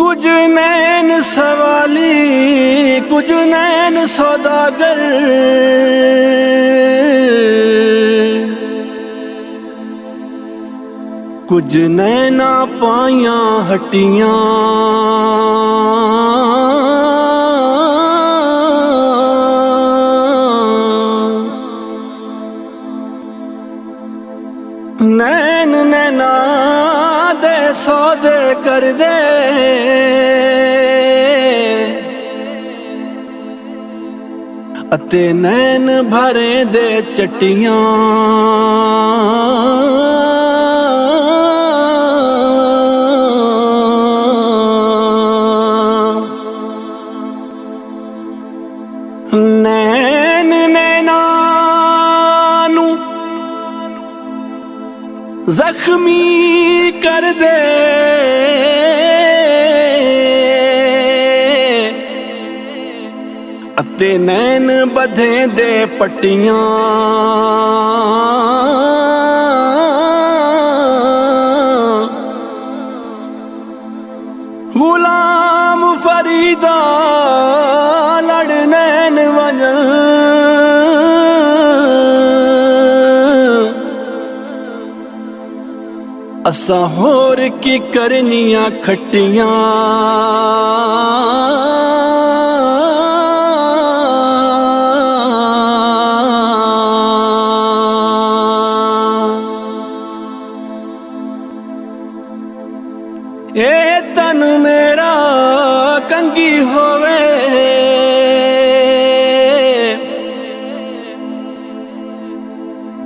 कुछ नैन सवाली कुछ नैन सौदागर, कुछ नैना पाइया हटियां, नैन नैना दे सौदे कर दे, अते नैन भरे दे चट्टियां, नैन नैना नू जख्मी कर दे, अते नैन बधे दे पट्टियां, गुलाम फरीदा लड़ नैन वजन, असा होर की करनियां खट्टियां, ए तन मेरा कंगी होवे,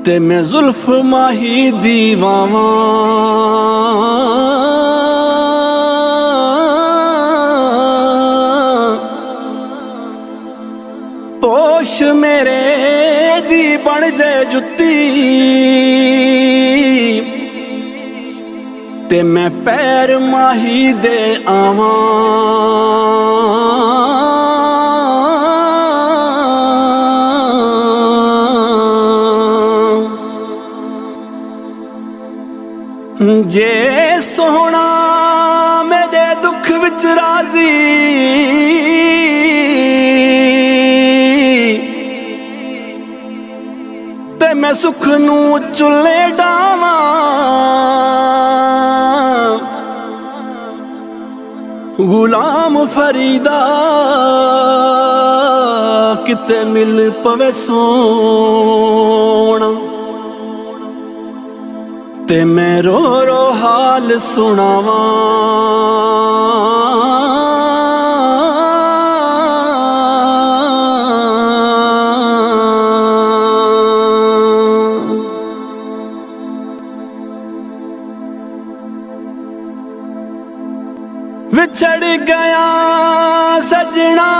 ते मैं जुल्फ माही दीवावां, पोश मेरे दी बन जाए जुत्ती, ते मैं पैर माही दे आवां, जे सोहना मेरे दुख विच राजी, ते मैं सुख नू चुल्ले डावां, गुलाम फरीदा किते मिल पवे सोना, ते मैं रो रो हाल सुनावां, विछड़ गया सजना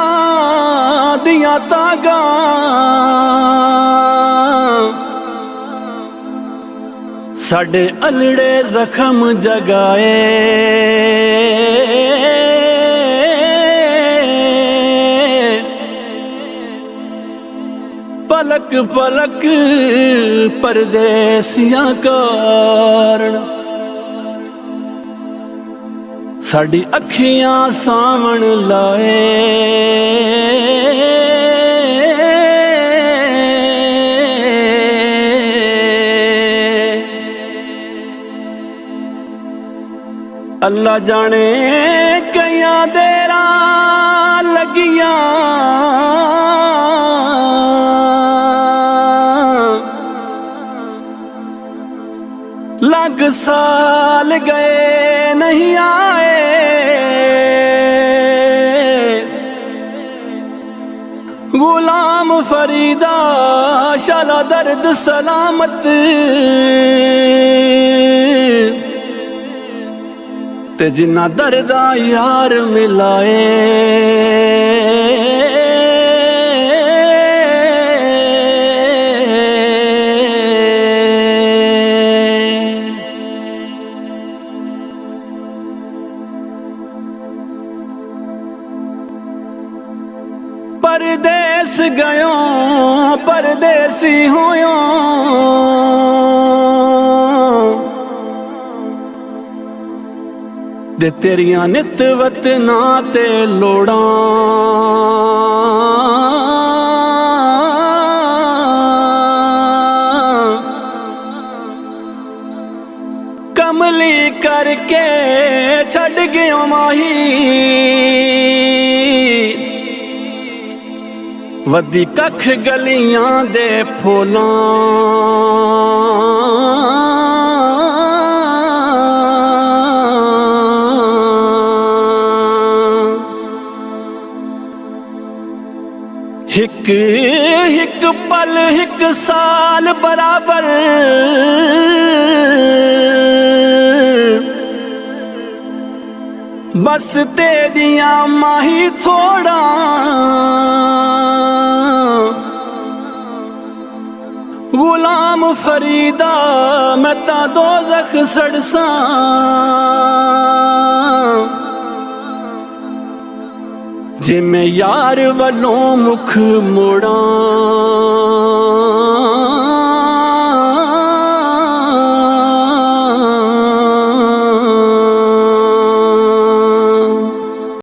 दियां तागां, साडे अलड़े जख्म जगाए, पलक पलक परदेसियां कारण, साडी अखियां सावण लाए, अल्लाह जाने कईयां देरा लगियां, लग साल गए नहीं आए, गुलाम फरीदा शाला दर्द सलामत, ते जिन्ना दर्दा यार मिलाए, परदेस गयो परदेसी होयो, दे तेरियां नित वतना ते लोड़ां। कमली करके छड़ गयो माही वदी कख गलियां दे फूलां। हिक हिक पल हिक साल बराबर बस तेरियां माही थोड़ा। गुलाम फरीदा मैं ता दोज़ख सड़सा। जे मैं यार वलों मुख मोड़ा।